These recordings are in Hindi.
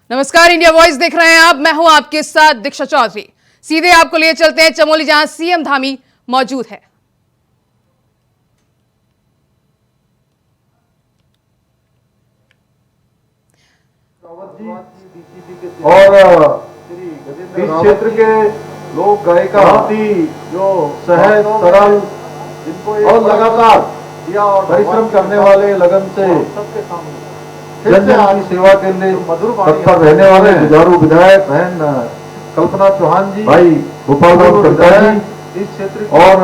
नमस्कार, इंडिया वॉइस देख रहे हैं आप। मैं हूं आपके साथ दीक्षा चौधरी। सीधे आपको लिए चलते हैं चमोली, जहां सीएम धामी मौजूद है। और इस क्षेत्र के लोग गायिका जो सहज सरल और लगातार परिश्रम करने वाले लगन से जन जन की सेवा के लिए तत्पर रहने वाले जुझारू विधायक बहन कल्पना चौहान जी, भाई गोपाल राव खड़का जी इस क्षेत्र और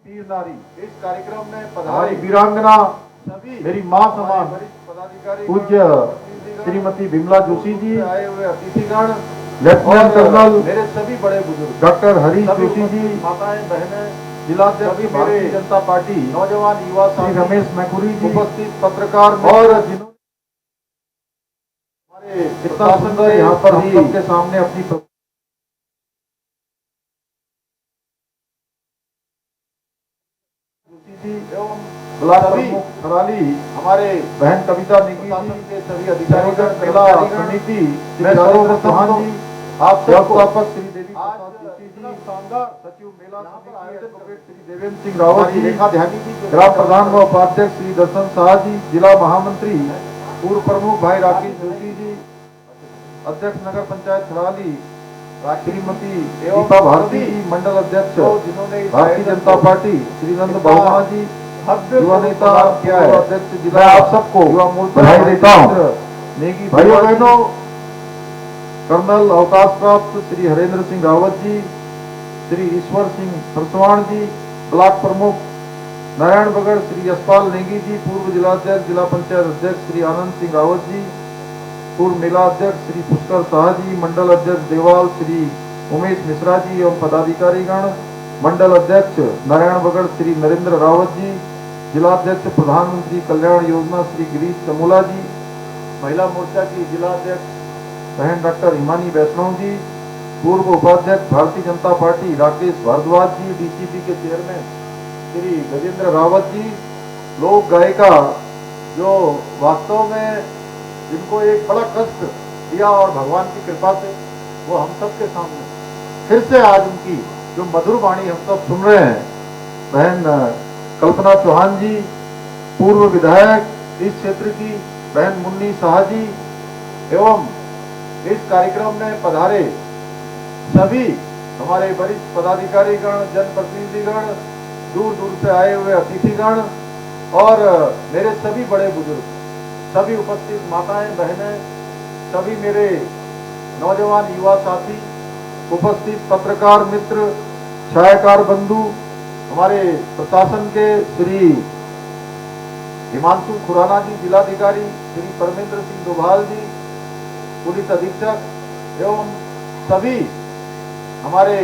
वीर नारी इस कार्यक्रम में पधारी वीरांगना सभी मेरी मां समान पूज्य श्रीमती विमला जोशी जी, आए हुए अतिथिगण, लेफ्टिनेंट कर्नल मेरे सभी बड़े बुजुर्ग, डॉक्टर हरीश जोशी जी, माताएं बहनें, जिलाध्यक्ष भारतीय जनता पार्टी, नौजवान युवा श्री रमेश मैकुरी जी, उपस्थित पत्रकार और जिन्होंने हमारे इतना सुंदर यहाँ पर हम सबके सामने अपनी एवं ब्लॉक प्रमुख खराली हमारे बहन कविता नेगी जी के सभी अधिकारीगण, मेला समिति चौहान जी, आप व्यवस्थापक श्री देवी जोशी जी, शानदार सचिव मेला समिति एडवोकेट श्री देवेंद्र सिंह रावत जी, रेखा ध्यानी जी, ग्राम प्रधान व उपाध्यक्ष श्री दर्शन शाह जी, जिला महामंत्री पूर्व प्रमुख भाई राकेश जोशी जी, अध्यक्ष नगर पंचायत खराली श्रीमती दीपा भारती जी, मंडल अध्यक्ष भारतीय जनता पार्टी श्री नंद बहुमा जी, युवा नेता क्या है अध्यक्ष जिला, आप सबको युवा मोर्चा बधाई देता हूँ। नेगी भाइयों बहनों, कर्नल अवकाश प्राप्त श्री हरेंद्र सिंह रावत जी, श्री ईश्वर सिंह परसवाण जी, ब्लॉक प्रमुख नारायण बगड़ श्री यशपाल नेगी जी, पूर्व जिलाध्यक्ष जिला पंचायत अध्यक्ष श्री आनंद सिंह रावत जी, पूर्व मेला अध्यक्ष श्री पुष्कर शाह जी, मंडल अध्यक्ष देवाल श्री उमेश मिश्रा जी एवं पदाधिकारीगण, मंडल अध्यक्ष नारायण बगड़ श्री नरेंद्र रावत जी, जिलाध्यक्ष प्रधानमंत्री कल्याण योजना श्री गिरीश चमोला जी, महिला मोर्चा की जिलाध्यक्ष बहन डॉक्टर हिमानी वैष्णव जी, पूर्व उपाध्यक्ष भारतीय जनता पार्टी राकेश भारद्वाज जी, डीसीपी के चेयरमैन श्री गजेंद्र रावत जी, लोक गायिका जो वास्तव में जिनको एक बड़ा कष्ट दिया और भगवान की कृपा से वो हम सब के सामने फिर से आज उनकी जो मधुर वाणी हम सब सुन रहे हैं, बहन कल्पना चौहान जी, पूर्व विधायक इस क्षेत्र की बहन मुन्नी शाह जी, एवं इस कार्यक्रम में पधारे सभी हमारे वरिष्ठ पदाधिकारीगण, जनप्रतिनिधिगण, दूर दूर से आए हुए अतिथिगण और मेरे सभी बड़े बुजुर्ग, सभी उपस्थित माताएं बहनें, सभी मेरे नौजवान युवा साथी, उपस्थित पत्रकार मित्र, छायाकार बंधु, हमारे प्रशासन के श्री हिमांशु खुराना जी, जिलाधिकारी श्री परमेंद्र सिंह डोभाल जी, पुलिस अधीक्षक एवं सभी हमारे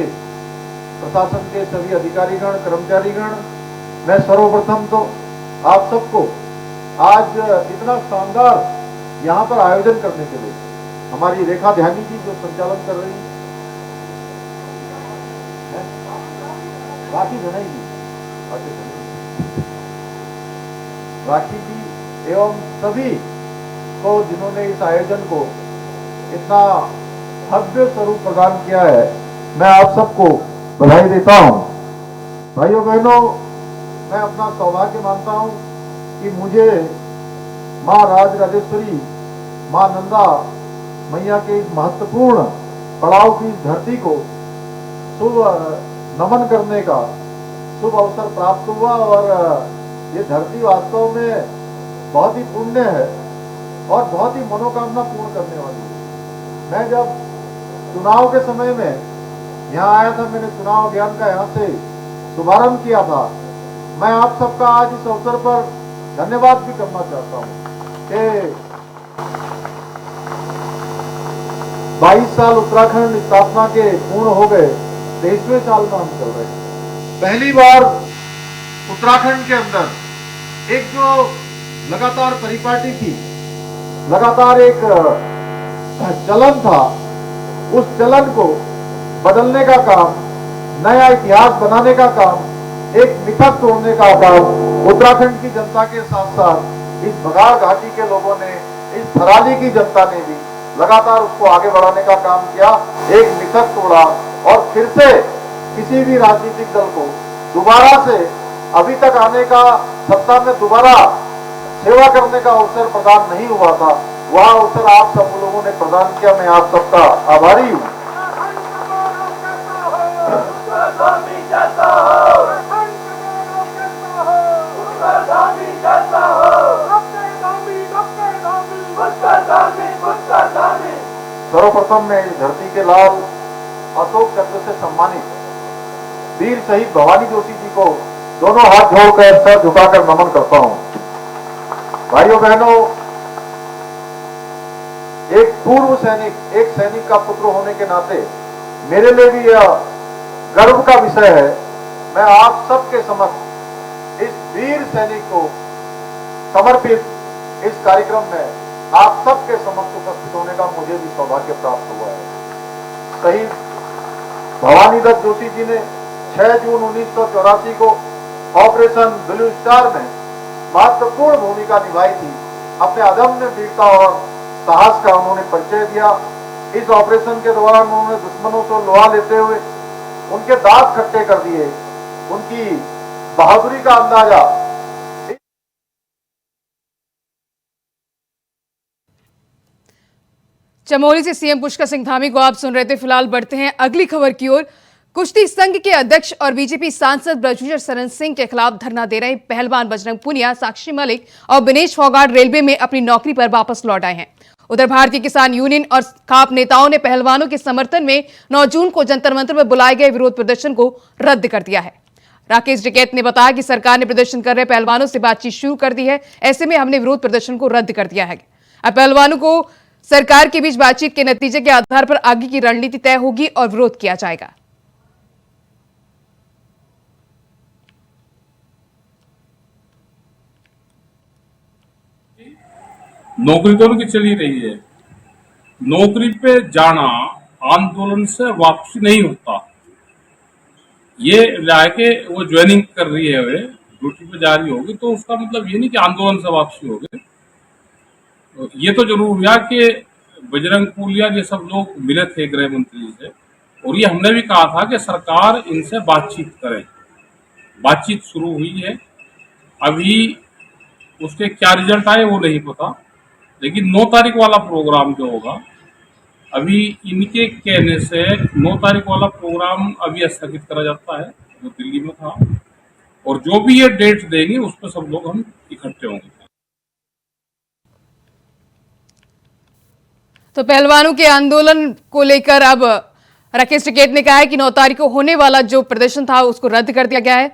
प्रशासन के सभी अधिकारीगण, कर्मचारीगण, मैं सर्वप्रथम तो आप सबको आज इतना शानदार यहाँ पर आयोजन करने के लिए हमारी रेखा ध्यानी जी जो संचालन कर रही है, राखी धनाई जी, राखी जी एवं सभी को जिन्होंने इस आयोजन को इतना भव्य स्वरूप प्रदान किया है, मैं आप सबको बधाई देता हूँ। भाइयों बहनों, मैं अपना सौभाग्य मानता हूँ कि मुझे माँ राज राजेश्वरी, माँ नंदा मैया के इस महत्वपूर्ण पड़ाव की इस धरती को शुभ नमन करने का शुभ अवसर प्राप्त हुआ और ये धरती वास्तव में बहुत ही पुण्य है और बहुत ही मनोकामना पूर्ण करने वाली है। मैं जब चुनाव के समय में यहाँ आया था, मैंने चुनाव अभियान का यहाँ से शुभारंभ किया था। मैं आप सबका आज इस अवसर पर धन्यवाद भी करना चाहता हूँ कि 22 साल उत्तराखंड स्थापना के पूर्ण हो गए, 23वें साल में हम चल रहे हैं। पहली बार उत्तराखंड के अंदर एक जो लगातार परिपाटी थी, लगातार एक चलन था, उस चलन को बदलने का काम, नया इतिहास बनाने का काम, एक मिथक तोड़ने का काम उत्तराखंड की जनता के साथ साथ इस बघाड़ घाटी के लोगों ने इस थराली की जनता ने भी लगातार उसको आगे बढ़ाने का काम किया, एक मिथक तोड़ा और फिर से किसी भी राजनीतिक दल को दोबारा से अभी तक आने का, सत्ता में दोबारा सेवा करने का अवसर प्रदान नहीं हुआ था, वह अवसर आप सब लोगों ने प्रदान किया। मैं आप सबका आभारी हूँ। सर्वप्रथम मैं इस धरती के लाल अशोक चक्र से सम्मानित वीर शहीद भवानी जोशी जी को दोनों हाथ जोड़कर सर झुकाकर नमन करता हूं। भाइयों बहनों, एक पूर्व सैनिक, एक सैनिक का पुत्र होने के नाते मेरे लिए भी यह गर्व का विषय है। मैं आप सबके समक्ष इस वीर सैनिक को समर्पित इस कार्यक्रम में आप सबके समक्ष उपस्थित होने का मुझे भी सौभाग्य प्राप्त हुआ है। शहीद भवानी दत्त जोशी जी ने 6 जून 1984 को ऑपरेशन ब्लू स्टार में महत्वपूर्ण भूमिका निभाई थी। अपने अदम्य वीरता और साहस का उन्होंने परिचय दिया। इस ऑपरेशन के दौरान उन्होंने दुश्मनों से लोहा लेते हुए उनके दांत खट्टे कर दिए। उनकी बहादुरी का अंदाजा चमोली से सीएम पुष्कर सिंह धामी को आप सुन रहे थे। फिलहाल बढ़ते हैं अगली खबर की ओर। कुश्ती संघ के अध्यक्ष और बीजेपी सांसद ब्रजभूषण शरण सिंह के खिलाफ धरना दे रहे पहलवान बजरंग पुनिया, साक्षी मलिक और विनेश फोगाट रेलवे में अपनी नौकरी पर वापस लौट आए हैं। उधर भारतीय किसान यूनियन और खाप नेताओं ने पहलवानों के समर्थन में 9 जून को जंतर मंतर पर बुलाए गए विरोध प्रदर्शन को रद्द कर दिया है। राकेश टिकैत ने बताया कि सरकार ने प्रदर्शन कर रहे पहलवानों से बातचीत शुरू कर दी है। ऐसे में हमने विरोध प्रदर्शन को रद्द कर दिया है। अब पहलवानों को सरकार के बीच बातचीत के नतीजे के आधार पर आगे की रणनीति तय होगी और विरोध किया जाएगा। नौकरी तो उनकी चली रही है। नौकरी पे जाना आंदोलन से वापसी नहीं होता। ये जाके वो ज्वाइनिंग कर रही है, वे ड्यूटी पे जा रही होगी, तो उसका मतलब ये नहीं कि आंदोलन से वापसी होगी। तो ये तो जरूर हुआ कि बजरंग पुनिया ये सब लोग मिले थे गृह मंत्री से, और ये हमने भी कहा था कि सरकार इनसे बातचीत करे। बातचीत शुरू हुई है, अभी उसके क्या रिजल्ट आए वो नहीं पता, लेकिन 9 तारीख वाला प्रोग्राम जो होगा, अभी इनके कहने से 9 तारीख वाला प्रोग्राम अभी स्थगित करा जाता है जो दिल्ली में था, और जो भी ये डेट देंगे उस पर सब लोग हम इकट्ठे होंगे। तो पहलवानों के आंदोलन को लेकर अब राकेश टिकैत ने कहा है कि 9 तारीख को होने वाला जो प्रदर्शन था उसको रद्द कर दिया गया है।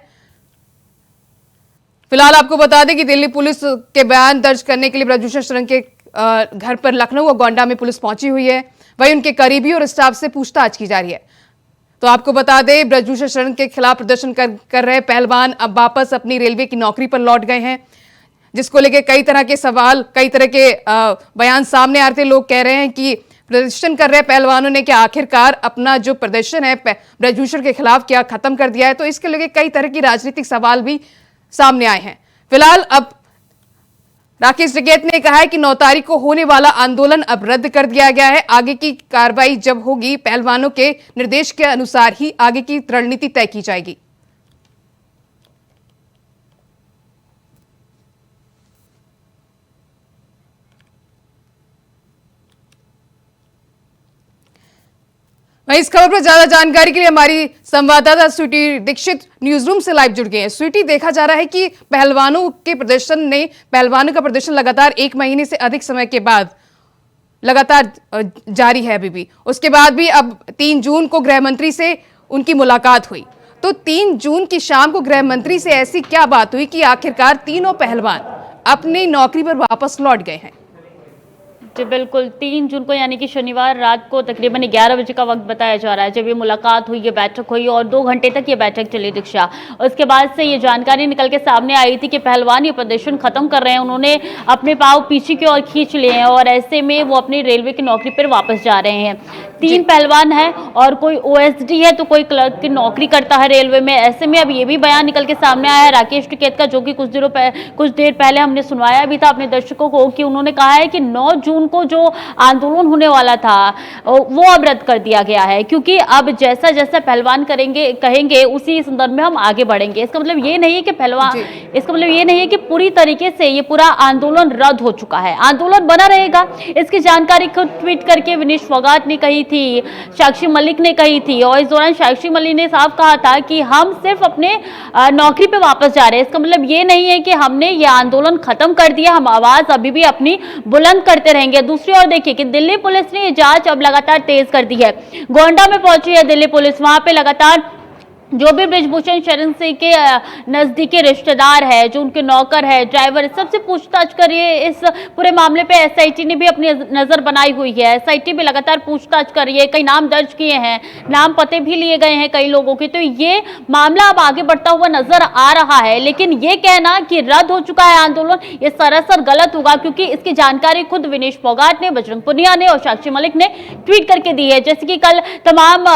फिलहाल आपको बता दें कि दिल्ली पुलिस के बयान दर्ज करने के लिए ब्रजभूषण शरण के घर पर लखनऊ और गोंडा में पुलिस पहुंची हुई है। वहीं उनके करीबी और स्टाफ से पूछताछ की जा रही है। तो आपको बता दें, ब्रजभूषण शरण के खिलाफ प्रदर्शन कर रहे पहलवान अब वापस अपनी रेलवे की नौकरी पर लौट गए हैं, जिसको लेकर कई तरह के सवाल, कई तरह के बयान सामने आ रहे थे। लोग कह रहे हैं कि प्रदर्शन कर रहे पहलवानों ने क्या आखिरकार अपना जो प्रदर्शन है ब्रजभूषण के खिलाफ क्या खत्म कर दिया है। तो इसके लेकर कई तरह की राजनीतिक सवाल भी सामने आए हैं। फिलहाल अब राकेश टिकैत ने कहा है कि 9 तारीख को होने वाला आंदोलन अब रद्द कर दिया गया है। आगे की कार्रवाई जब होगी, पहलवानों के निर्देश के अनुसार ही आगे की रणनीति तय की जाएगी। वहीं इस खबर पर ज्यादा जानकारी के लिए हमारी संवाददाता स्वीटी दीक्षित न्यूज रूम से लाइव जुड़ गए हैं। स्वीटी, देखा जा रहा है कि पहलवानों का प्रदर्शन लगातार 1 महीने से अधिक समय के बाद लगातार जारी है अभी भी। उसके बाद भी अब 3 जून को गृह मंत्री से उनकी मुलाकात हुई। तो 3 जून की शाम को गृह मंत्री से ऐसी क्या बात हुई कि आखिरकार तीनों पहलवान अपनी नौकरी पर वापस लौट गए हैं? जी बिल्कुल, 3 जून को यानी कि शनिवार रात को तकरीबन 11 बजे का वक्त बताया जा रहा है जब ये मुलाकात हुई, ये बैठक हुई और 2 घंटे तक ये बैठक चली दीक्षा। उसके बाद से ये जानकारी निकल के सामने आई थी कि पहलवान ये प्रदर्शन खत्म कर रहे हैं, उन्होंने अपने पाँव पीछे की ओर खींच लिए हैं और ऐसे में वो अपनी रेलवे की नौकरी पर वापस जा रहे हैं। 3 पहलवान हैं और कोई OSD है तो कोई क्लर्क की नौकरी करता है रेलवे में। ऐसे में अब ये भी बयान निकल के सामने आया है राकेश टिकैत का, जो कि कुछ देर पहले हमने सुनवाया भी था अपने दर्शकों को, कि उन्होंने कहा है कि 9 जून को जो आंदोलन होने वाला था वो अब रद्द कर दिया गया है, क्योंकि अब जैसा जैसा पहलवान कहेंगे उसी संदर्भ में हम आगे बढ़ेंगे। इसका मतलब ये नहीं है कि इसका मतलब ये नहीं है कि पूरी तरीके से ये पूरा आंदोलन रद्द हो चुका है, आंदोलन बना रहेगा। इसकी जानकारी खुद ट्वीट करके विनेश फोगाट ने कही थी, साक्षी मलिक ने कही थी और इस दौरान साक्षी मलिक ने साफ कहा था कि हम सिर्फ अपने नौकरी पे वापस जा रहे हैं। इसका मतलब ये नहीं है कि हमने ये आंदोलन खत्म कर दिया, हम आवाज अभी भी अपनी बुलंद करते रहेंगे। दूसरी ओर देखिए कि दिल्ली पुलिस ने ये जांच अब लगातार तेज कर दी है। गोंडा में पहुंची है दिल्ली पुलिस, वहां पे लगातार जो भी बृजभूषण शरण सिंह के नजदीकी रिश्तेदार है, जो उनके नौकर है, ड्राइवर, सबसे पूछताछ करिए। इस पूरे मामले पे SIT ने भी अपनी नजर बनाई हुई है, SIT भी लगातार पूछताछ कर रही है, कई नाम दर्ज किए हैं, नाम पते भी लिए गए हैं कई लोगों के, तो ये मामला अब आगे बढ़ता हुआ नजर आ रहा है। लेकिन ये कहना कि रद्द हो चुका है आंदोलन, ये सरासर गलत होगा, क्योंकि इसकी जानकारी खुद विनेश फोगाट ने, बजरंग पुनिया ने और साक्षी मलिक ने ट्वीट करके दी है। जैसे कि कल तमाम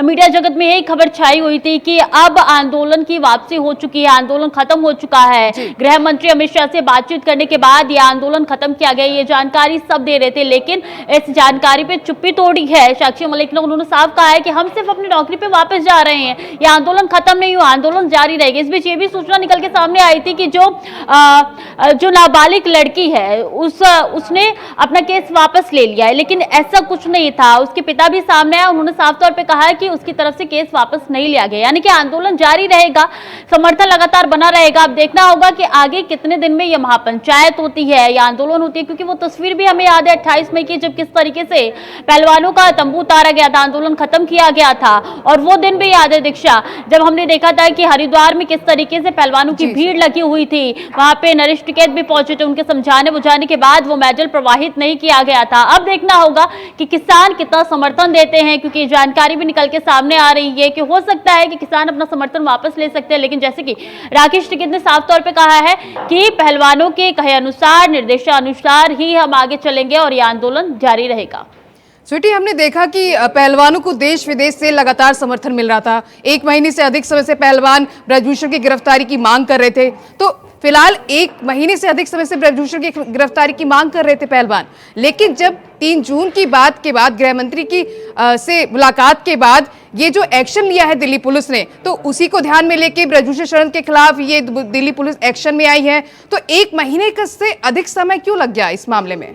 मीडिया जगत में यही खबर छाई हुई थी कि अब आंदोलन की वापसी हो चुकी है, आंदोलन खत्म हो चुका है। गृह मंत्री अमित शाह से बातचीत करने के बाद यह आंदोलन खत्म किया गया, ये जानकारी सब दे रहे थे, लेकिन इस जानकारी पे चुप्पी तोड़ी है साक्षी मलिक ने। उन्होंने साफ कहा है कि हम सिर्फ अपनी नौकरी पे वापस जा रहे हैं, ये आंदोलन खत्म नहीं हुआ, आंदोलन जारी रहेगा। इस बीच ये भी सूचना निकल के सामने आई थी कि जो नाबालिग लड़की है उसने अपना केस वापस ले लिया है, लेकिन ऐसा कुछ नहीं था। उसके पिता भी सामने आए, उन्होंने साफ तौर पे कहा है कि उसकी तरफ से केस वापस नहीं लिया गया, यानी कि आंदोलन जारी रहेगा, समर्थन लगातार बना रहेगा। अब देखना होगा कि आगे कितने दिन में यह महापंचायत होती है या आंदोलन होती है, क्योंकि वो तस्वीर भी हमें याद है 28 मई की, जब किस तरीके से पहलवानों का तंबू उतारा गया था, आंदोलन खत्म किया गया था। और वो दिन भी याद है दीक्षा, जब हमने देखा था कि हरिद्वार में किस तरीके से पहलवानों की भीड़ लगी हुई थी, वहां पे नरेश टिकैत भी पहुंचे थे, उनके समझाने बुझाने के बाद वो मैजल प्रवाहित नहीं किया गया था। अब देखना होगा कि किसान कितना समर्थन देते हैं, क्योंकि जानकारी भी निकल के सामने आ रही है कि हो सकता है कि किसान अपना समर्थन वापस ले सकते हैं, लेकिन जैसे कि राकेश टिकैत ने साफ तौर पे कहा है कि पहलवानों के कहे अनुसार, निर्देशानुसार ही हम आगे चलेंगे और यह आंदोलन जारी रहेगा। स्वीटी, हमने देखा कि पहलवानों को देश विदेश से लगातार समर्थन मिल रहा था। 1 महीने से अधिक समय से पहलवान ब्रजभूषण की गिरफ्तारी की मांग कर रहे थे, तो फिलहाल 1 महीने से अधिक समय से ब्रजभूषण की गिरफ्तारी की मांग कर रहे थे पहलवान, लेकिन जब 3 जून की बात के बाद गृह मंत्री की से मुलाकात के बाद ये जो एक्शन लिया है दिल्ली पुलिस ने, तो उसी को ध्यान में लेके ब्रजभूषण शरण के खिलाफ ये दिल्ली पुलिस एक्शन में आई है। तो 1 महीने से अधिक समय क्यों लग गया इस मामले में?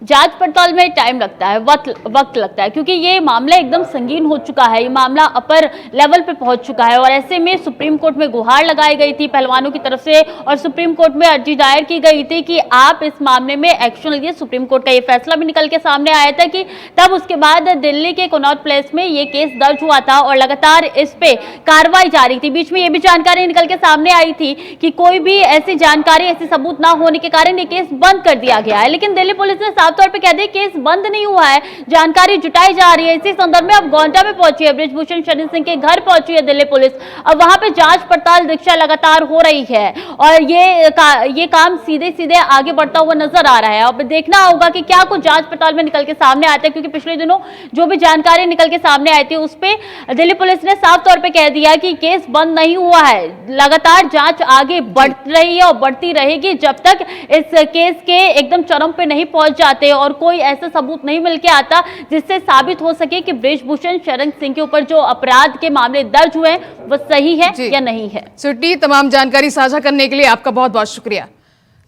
जांच पड़ताल में टाइम लगता है, वक्त लगता है, क्योंकि ये मामला एकदम संगीन हो चुका है, ये मामला अपर लेवल पे पहुंच चुका है। और ऐसे में सुप्रीम कोर्ट में गुहार लगाई गई थी पहलवानों की तरफ से और सुप्रीम कोर्ट में अर्जी दायर की गई थी कि आप इस मामले में एक्शन लीजिए। सुप्रीम कोर्ट का ये फैसला भी निकल के सामने आया था कि तब उसके बाद दिल्ली के कनॉट प्लेस में ये केस दर्ज हुआ था और लगातार इस पे कार्रवाई जारी थी। बीच में ये भी जानकारी निकल के सामने आई थी कि कोई भी ऐसी जानकारी, ऐसी सबूत ना होने के कारण ये केस बंद कर दिया गया है, लेकिन दिल्ली पुलिस ने साफ तौर पे कह दिया केस बंद नहीं हुआ है, जानकारी जुटाई जा रही है। इसी संदर्भ में अब गोंडा में पहुंची है, बृजभूषण शरण सिंह के घर पहुंची है दिल्ली पुलिस। अब वहां पे जांच पड़ताल दीक्षा लगातार हो रही है और ये काम सीधे सीधे आगे बढ़ता हुआ नजर आ रहा है। अब देखना होगा कि क्या कुछ जांच पड़ताल में निकल के सामने आता है, क्योंकि पिछले दिनों जो भी जानकारी निकल के सामने आई थी उस पर दिल्ली पुलिस ने साफ तौर पर कह दिया कि केस बंद नहीं हुआ है, लगातार जांच आगे बढ़ रही है और बढ़ती रहेगी जब तक इस केस के एकदम चरम पे नहीं पहुंच जाते और कोई ऐसा सबूत नहीं मिल के आता जिससे साबित हो सके कि बृजभूषण शरण सिंह के ऊपर जो अपराध के मामले दर्ज हुए वो सही है या नहीं है। स्वीटी, तमाम जानकारी साझा करने के लिए आपका बहुत बहुत शुक्रिया।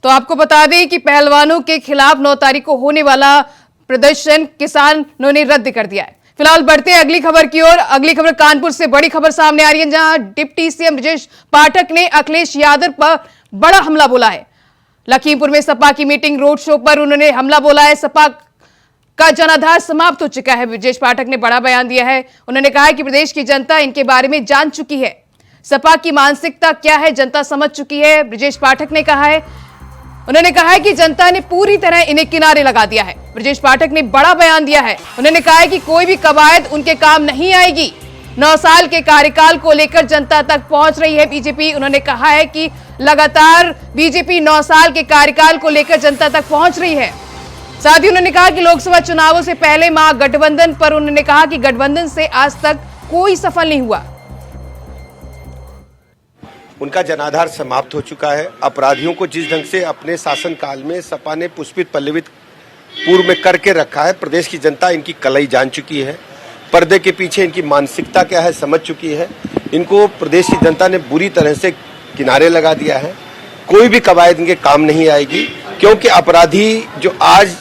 तो आपको बता दें कि पहलवानों के खिलाफ 9 तारीख को होने वाला प्रदर्शन किसानों ने रद्द कर दिया है। फिलहाल बढ़ते हैं अगली खबर की ओर। अगली खबर कानपुर से बड़ी खबर सामने आ रही है, जहां डिप्टी सीएम ब्रजेश पाठक ने अखिलेश यादव पर बड़ा हमला बोला है। लखीमपुर में सपा की मीटिंग रोड शो पर उन्होंने हमला बोला है। सपा का जनाधार समाप्त हो चुका है। ब्रजेश पाठक ने बड़ा बयान दिया है। उन्होंने कहा है कि प्रदेश की जनता इनके बारे में जान चुकी है, सपा की मानसिकता क्या है जनता समझ चुकी है। ब्रजेश पाठक ने कहा है उन्होंने कहा है कि जनता ने पूरी तरह इन्हें किनारे लगा दिया है। ब्रजेश पाठक ने बड़ा बयान दिया है। उन्होंने कहा है कि कोई भी कवायद उनके काम नहीं आएगी। 9 साल के कार्यकाल को लेकर जनता तक पहुंच रही है बीजेपी। उन्होंने कहा है कि लगातार बीजेपी 9 साल के कार्यकाल को लेकर जनता तक पहुंच रही है। साथ ही उन्होंने कहा कि लोकसभा चुनावों से पहले महागठबंधन पर उन्होंने कहा कि गठबंधन से आज तक कोई सफल नहीं हुआ। उनका जनाधार समाप्त हो चुका है। अपराधियों को जिस ढंग से अपने शासनकाल में सपा ने पुष्पित पल्लवित पूर्व में करके रखा है, प्रदेश की जनता इनकी कलई जान चुकी है। पर्दे के पीछे इनकी मानसिकता क्या है समझ चुकी है। इनको प्रदेश की जनता ने बुरी तरह से किनारे लगा दिया है। कोई भी कवायद इनके काम नहीं आएगी, क्योंकि अपराधी जो आज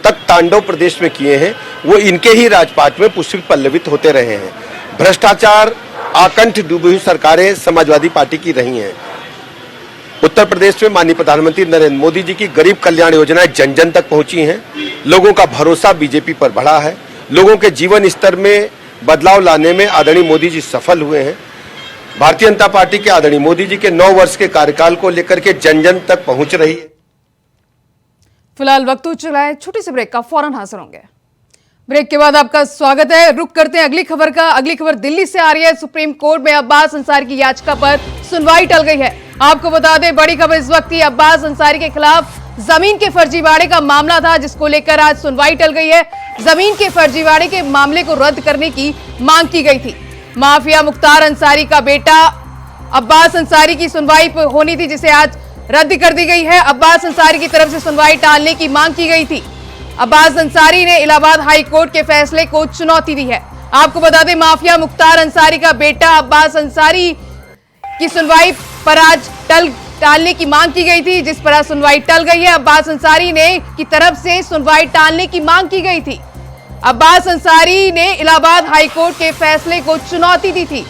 तक तांडव प्रदेश में किए हैं वो इनके ही राजपाट में पुष्पित पल्लवित होते रहे हैं। भ्रष्टाचार आकंठ डूबी हुई सरकारें समाजवादी पार्टी की रही हैं। उत्तर प्रदेश में माननीय प्रधानमंत्री नरेंद्र मोदी जी की गरीब कल्याण योजनाएं जन जन तक पहुंची हैं। लोगों का भरोसा बीजेपी पर बढ़ा है। लोगों के जीवन स्तर में बदलाव लाने में आदरणीय मोदी जी सफल हुए हैं। भारतीय जनता पार्टी के आदरणीय मोदी जी के 9 वर्ष के कार्यकाल को लेकर के जन जन तक पहुंच रही है। फिलहाल वक्त हो चला है छोटे से ब्रेक का, फौरन हाजिर होंगे। ब्रेक के बाद आपका स्वागत है। रुक करते हैं अगली खबर का। अगली खबर दिल्ली से आ रही है। सुप्रीम कोर्ट में अब्बास अंसारी की याचिका पर सुनवाई टल गई है। आपको बता दें, बड़ी खबर इस वक्त ही अब्बास अंसारी के खिलाफ जमीन के फर्जीवाड़े का मामला था, जिसको लेकर आज सुनवाई टल गई है। जमीन के फर्जीवाड़े के मामले को रद्द करने की मांग की गई थी। माफिया मुख्तार अंसारी का बेटा अब्बास अंसारी की सुनवाई होनी थी, जिसे आज रद्द कर दी गई है। अब्बास अंसारी की तरफ से सुनवाई टालने की मांग की गई थी। अब्बास अंसारी ने इलाहाबाद हाई कोर्ट के फैसले को चुनौती दी है। आपको बता दें, माफिया मुख्तार अंसारी का बेटा अब्बास अंसारी की सुनवाई पर आज टालने की मांग की गई थी, जिस पर आज सुनवाई टल गई है। अब्बास अंसारी ने की तरफ से सुनवाई टालने की मांग की गई थी। अब्बास अंसारी ने इलाहाबाद हाई कोर्ट के फैसले को चुनौती दी थी।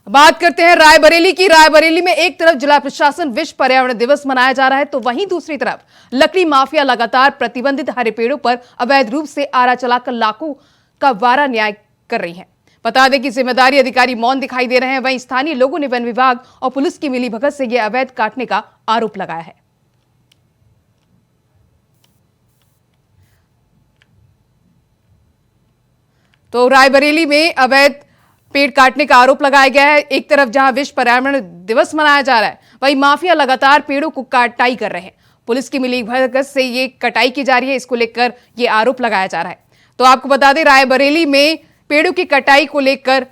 बात करते हैं रायबरेली की। रायबरेली में एक तरफ जिला प्रशासन विश्व पर्यावरण दिवस मनाया जा रहा है, तो वहीं दूसरी तरफ लकड़ी माफिया लगातार प्रतिबंधित हरे पेड़ों पर अवैध रूप से आरा चलाकर लाखों का वारा न्याय कर रही है। बता दें कि जिम्मेदारी अधिकारी मौन दिखाई दे रहे हैं। वहीं स्थानीय लोगों ने वन विभाग और पुलिस की मिलीभगत से यह अवैध काटने का आरोप लगाया है। तो रायबरेली में अवैध पेड़ काटने का आरोप लगाया गया है। एक तरफ जहां विश्व पर्यावरण दिवस मनाया जा रहा है, वहीं माफिया लगातार पेड़ों को कटाई कर रहे हैं। पुलिस की मिलीभगत से ये कटाई की जा रही है, इसको लेकर ये आरोप लगाया जा रहा है। तो आपको बता दें, रायबरेली में पेड़ों की कटाई को लेकर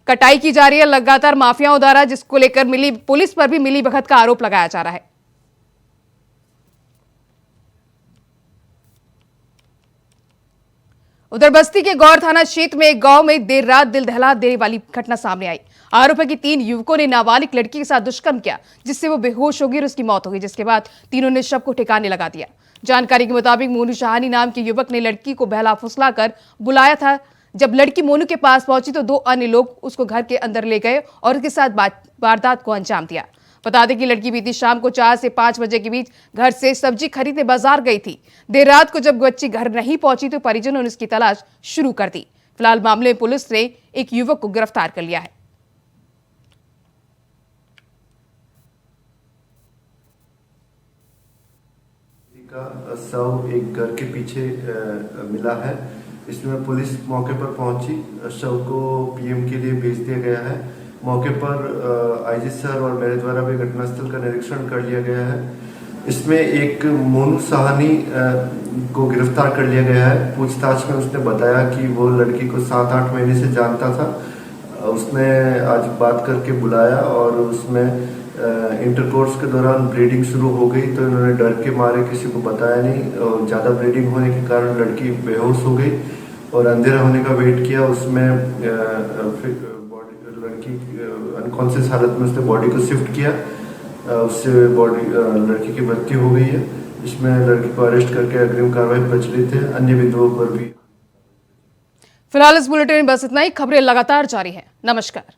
कटाई की जा रही है लगातार माफियाओं द्वारा, जिसको लेकर पुलिस पर भी मिलीभगत का आरोप लगाया जा रहा है। उधर बस्ती के गौर थाना क्षेत्र में एक गांव में देर रात दिल दहला देने वाली घटना सामने आई। आरोप है कि 3 युवकों ने नाबालिग लड़की के साथ दुष्कर्म किया, जिससे वो बेहोश हो गई और उसकी मौत हो गई। जिसके बाद तीनों ने शव को ठिकाने लगा दिया। जानकारी के मुताबिक मोनू शाहानी नाम के युवक ने लड़की को बहला फुसला कर बुलाया था। जब लड़की मोनू के पास पहुंची तो 2 अन्य लोग उसको घर के अंदर ले गए और उसके साथ वारदात को अंजाम दिया। बता दें कि लड़की बीती शाम को 4 से 5 बजे के बीच घर से सब्जी खरीदने बाजार गई थी। देर रात को जब बच्ची घर नहीं पहुंची तो परिजनों ने उसकी तलाश शुरू कर दी। फिलहाल मामले में पुलिस ने एक युवक को गिरफ्तार कर लिया है। का शव एक घर के पीछे मिला है। इसमें पुलिस मौके पर पहुंची, शव को पीएम के लिए भेज दिया गया है। मौके पर आईजी सर और मेरे द्वारा भी घटनास्थल का निरीक्षण कर लिया गया है। इसमें एक मोनू साहनी को गिरफ्तार कर लिया गया है। पूछताछ में उसने बताया कि वो लड़की को 7-8 महीने से जानता था। उसने आज बात करके बुलाया और उसमें इंटरकोर्स के दौरान ब्लीडिंग शुरू हो गई, तो इन्होंने डर के मारे किसी को बताया नहीं और ज़्यादा ब्लीडिंग होने के कारण लड़की बेहोश हो गई और अंधेरा होने का वेट किया। उसमें लड़की अनकॉन्शियस हालत में उसने बॉडी को शिफ्ट किया, उससे लड़की की मृत्यु हो गई है। इसमें लड़की को अरेस्ट करके अग्रिम कार्रवाई प्रचलित है। अन्य बिंदुओं पर भी। फिलहाल इस बुलेटिन में बस इतना ही। खबरें लगातार जारी हैं। नमस्कार।